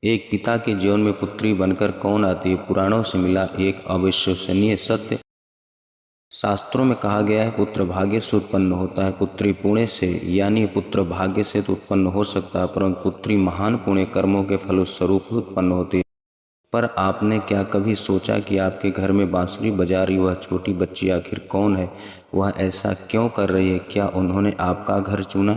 एक पिता के जीवन में पुत्री बनकर कौन आती है? पुराणों से मिला एक अविश्वसनीय सत्य। शास्त्रों में कहा गया है पुत्र भाग्य से उत्पन्न होता है, पुत्री पुण्य से, यानी पुत्र भाग्य से तो उत्पन्न हो सकता है, परंतु पुत्री महान पुण्य कर्मों के फलस्वरूप उत्पन्न होती है। पर आपने क्या कभी सोचा कि आपके घर में बांसुरी बजा रही वह छोटी बच्ची आखिर कौन है? वह ऐसा क्यों कर रही है? क्या उन्होंने आपका घर चुना?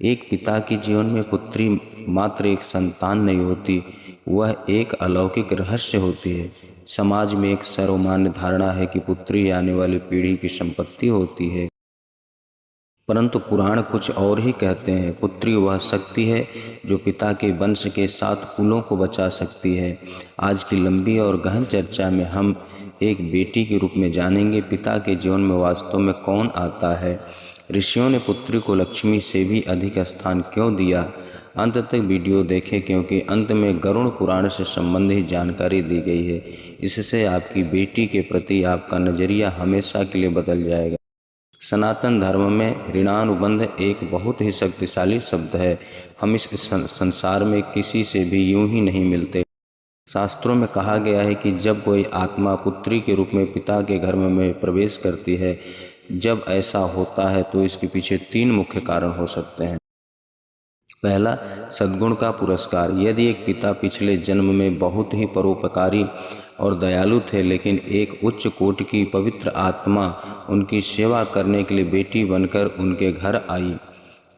एक पिता के जीवन में पुत्री मात्र एक संतान नहीं होती, वह एक अलौकिक रहस्य होती है। समाज में एक सर्वमान्य धारणा है कि पुत्री आने वाली पीढ़ी की संपत्ति होती है, परंतु पुराण कुछ और ही कहते हैं। पुत्री वह शक्ति है जो पिता के वंश के 7 कुलों को बचा सकती है। आज की लंबी और गहन चर्चा में हम एक बेटी के रूप में जानेंगे पिता के जीवन में वास्तव में कौन आता है। ऋषियों ने पुत्री को लक्ष्मी से भी अधिक स्थान क्यों दिया? अंत तक वीडियो देखें, क्योंकि अंत में गरुड़ पुराण से संबंधित जानकारी दी गई है। इससे आपकी बेटी के प्रति आपका नजरिया हमेशा के लिए बदल जाएगा। सनातन धर्म में ऋणानुबंध एक बहुत ही शक्तिशाली शब्द है। हम इस संसार में किसी से भी यूं ही नहीं मिलते। शास्त्रों में कहा गया है कि जब कोई आत्मा पुत्री के रूप में पिता के घर में प्रवेश करती है, जब ऐसा होता है तो इसके पीछे 3 मुख्य कारण हो सकते हैं। पहला, सद्गुण का पुरस्कार। यदि एक पिता पिछले जन्म में बहुत ही परोपकारी और दयालु थे, लेकिन एक उच्च कोटि की पवित्र आत्मा उनकी सेवा करने के लिए बेटी बनकर उनके घर आई।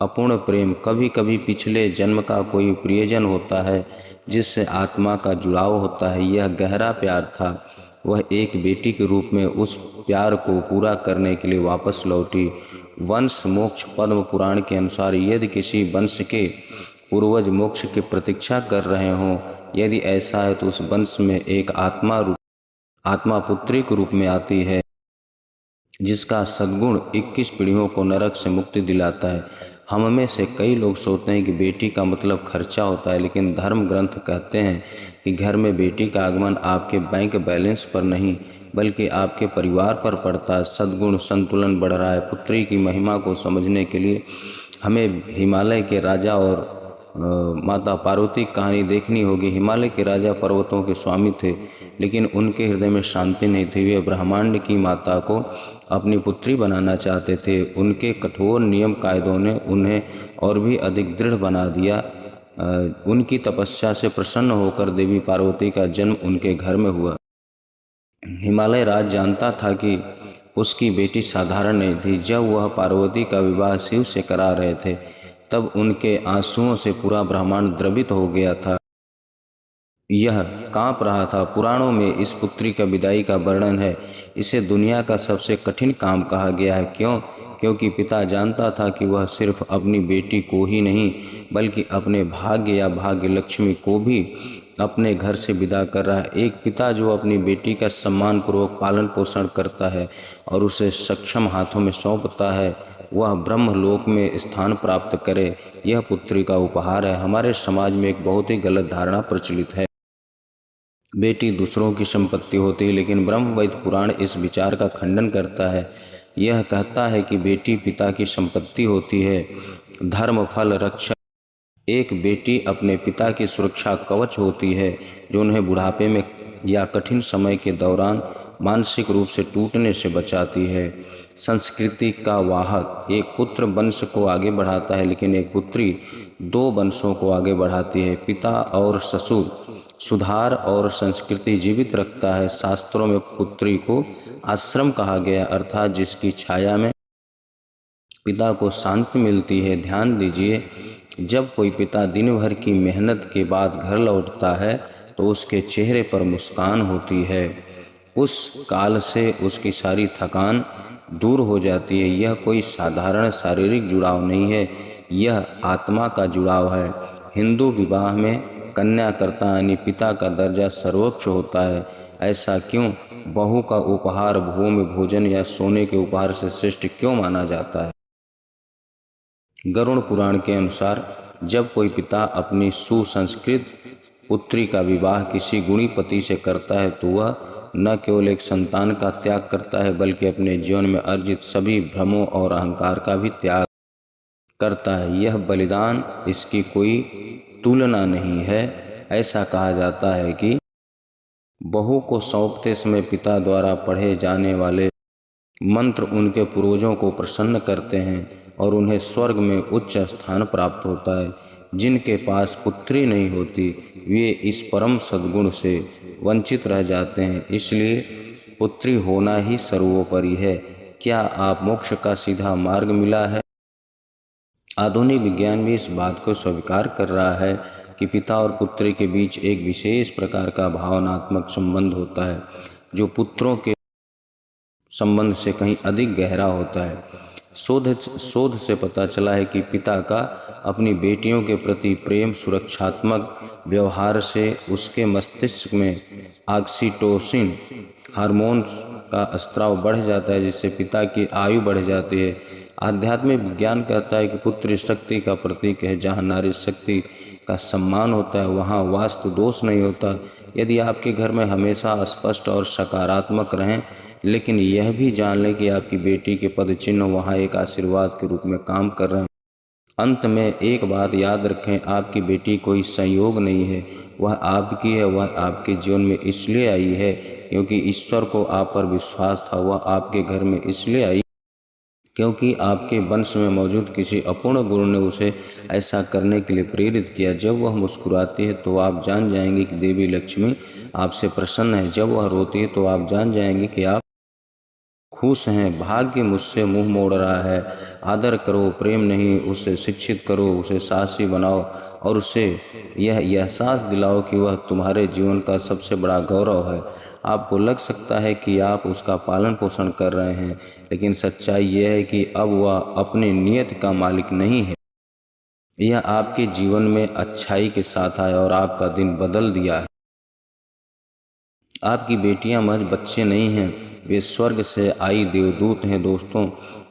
अपूर्ण प्रेम। कभी कभी पिछले जन्म का कोई प्रियजन होता है जिससे आत्मा का जुड़ाव होता है। यह गहरा प्यार था। वह एक बेटी के रूप में उस प्यार को पूरा करने के लिए वापस लौटी। वंश मोक्ष। पद्म पुराण के अनुसार यदि किसी वंश के पूर्वज मोक्ष की प्रतीक्षा कर रहे हों, यदि ऐसा है तो उस वंश में एक आत्मा पुत्री के रूप में आती है जिसका सद्गुण 21 पीढ़ियों को नरक से मुक्ति दिलाता है। हम में से कई लोग सोचते हैं कि बेटी का मतलब खर्चा होता है, लेकिन धर्म ग्रंथ कहते हैं कि घर में बेटी का आगमन आपके बैंक बैलेंस पर नहीं बल्कि आपके परिवार पर पड़ता है। सद्गुण संतुलन बढ़ रहा है। पुत्री की महिमा को समझने के लिए हमें हिमालय के राजा और माता पार्वती की कहानी देखनी होगी। हिमालय के राजा पर्वतों के स्वामी थे, लेकिन उनके हृदय में शांति नहीं थी। वे ब्रह्मांड की माता को अपनी पुत्री बनाना चाहते थे। उनके कठोर नियम कायदों ने उन्हें और भी अधिक दृढ़ बना दिया। उनकी तपस्या से प्रसन्न होकर देवी पार्वती का जन्म उनके घर में हुआ। हिमालय राज जानता था कि उसकी बेटी साधारण नहीं थी। जब वह पार्वती का विवाह शिव से करा रहे थे, तब उनके आंसुओं से पूरा ब्रह्मांड द्रवित हो गया था। यह कांप रहा था। पुराणों में इस पुत्री का विदाई का वर्णन है। इसे दुनिया का सबसे कठिन काम कहा गया है। क्यों? क्योंकि पिता जानता था कि वह सिर्फ अपनी बेटी को ही नहीं बल्कि अपने भाग्य या भाग्य लक्ष्मी को भी अपने घर से विदा कर रहा है। एक पिता जो अपनी बेटी का सम्मानपूर्वक पालन पोषण करता है और उसे सक्षम हाथों में सौंपता है, वह ब्रह्मलोक में स्थान प्राप्त करे। यह पुत्री का उपहार है। हमारे समाज में एक बहुत ही गलत धारणा प्रचलित है, बेटी दूसरों की संपत्ति होती है, लेकिन ब्रह्मवेद पुराण इस विचार का खंडन करता है। यह कहता है कि बेटी पिता की संपत्ति होती है, धर्म फल रक्षक। एक बेटी अपने पिता की सुरक्षा कवच होती है जो उन्हें बुढ़ापे में या कठिन समय के दौरान मानसिक रूप से टूटने से बचाती है। संस्कृति का वाहक। एक पुत्र वंश को आगे बढ़ाता है, लेकिन एक पुत्री 2 वंशों को आगे बढ़ाती है। पिता और ससुर सुधार और संस्कृति जीवित रखता है। शास्त्रों में पुत्री को आश्रम कहा गया, अर्थात जिसकी छाया में पिता को शांति मिलती है। ध्यान दीजिए, जब कोई पिता दिन भर की मेहनत के बाद घर लौटता है तो उसके चेहरे पर मुस्कान होती है। उस काल से उसकी सारी थकान दूर हो जाती है। यह कोई साधारण शारीरिक जुड़ाव नहीं है, यह आत्मा का जुड़ाव है। हिंदू विवाह में कन्याकर्ता यानी पिता का दर्जा सर्वोच्च होता है। ऐसा क्यों? बहू का उपहार भूमि भोजन या सोने के उपहार से श्रेष्ठ क्यों माना जाता है? गरुड़ पुराण के अनुसार जब कोई पिता अपनी सुसंस्कृत पुत्री का विवाह किसी गुणी पति से करता है तो वह न केवल एक संतान का त्याग करता है बल्कि अपने जीवन में अर्जित सभी भ्रमों और अहंकार का भी त्याग करता है। यह बलिदान, इसकी कोई तुलना नहीं है। ऐसा कहा जाता है कि बहू को सौंपते समय पिता द्वारा पढ़े जाने वाले मंत्र उनके पूर्वजों को प्रसन्न करते हैं और उन्हें स्वर्ग में उच्च स्थान प्राप्त होता है। जिनके पास पुत्री नहीं होती वे इस परम सद्गुण से वंचित रह जाते हैं, इसलिए पुत्री होना ही सर्वोपरि है। क्या आप मोक्ष का सीधा मार्ग मिला है? आधुनिक विज्ञान भी इस बात को स्वीकार कर रहा है कि पिता और पुत्री के बीच एक विशेष प्रकार का भावनात्मक संबंध होता है जो पुत्रों के संबंध से कहीं अधिक गहरा होता है। शोध से पता चला है कि पिता का अपनी बेटियों के प्रति प्रेम सुरक्षात्मक व्यवहार से उसके मस्तिष्क में ऑक्सीटोसिन हार्मोन का स्राव बढ़ जाता है, जिससे पिता की आयु बढ़ जाती है। आध्यात्मिक विज्ञान कहता है कि पुत्र शक्ति का प्रतीक है। जहाँ नारी शक्ति का सम्मान होता है वहाँ वास्तु दोष नहीं होता। यदि आपके घर में हमेशा स्पष्ट और सकारात्मक रहें, लेकिन यह भी जान लें कि आपकी बेटी के पद चिन्ह वहाँ एक आशीर्वाद के रूप में काम कर रहे हैं। अंत में एक बात याद रखें, आपकी बेटी कोई संयोग नहीं है, वह आपकी है। वह आपके जीवन में इसलिए आई है क्योंकि ईश्वर को आप पर विश्वास था। वह आपके घर में इसलिए आई क्योंकि आपके वंश में मौजूद किसी अपूर्ण गुरु ने उसे ऐसा करने के लिए प्रेरित किया। जब वह मुस्कुराती है तो आप जान जाएंगे कि देवी लक्ष्मी आपसे प्रसन्न है। जब वह रोती है तो आप जान जाएंगे कि आप खुश हैं। भाग्य मुझसे मुंह मोड़ रहा है। आदर करो, प्रेम नहीं, उसे शिक्षित करो, उसे साहसी बनाओ और उसे यह एहसास दिलाओ कि वह तुम्हारे जीवन का सबसे बड़ा गौरव है। आपको लग सकता है कि आप उसका पालन पोषण कर रहे हैं, लेकिन सच्चाई यह है कि अब वह अपनी नियत का मालिक नहीं है। यह आपके जीवन में अच्छाई के साथ आया और आपका दिन बदल दिया है। आपकी बेटियां महज बच्चे नहीं हैं, वे स्वर्ग से आई देवदूत हैं। दोस्तों,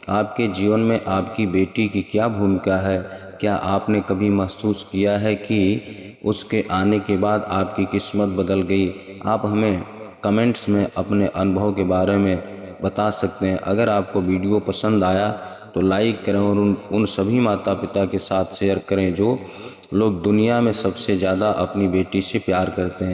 आपके जीवन में आपकी बेटी की क्या भूमिका है? क्या आपने कभी महसूस किया है कि उसके आने के बाद आपकी किस्मत बदल गई? आप हमें कमेंट्स में अपने अनुभव के बारे में बता सकते हैं। अगर आपको वीडियो पसंद आया तो लाइक करें और उन सभी माता पिता के साथ शेयर करें जो लोग दुनिया में सबसे ज़्यादा अपनी बेटी से प्यार करते हैं।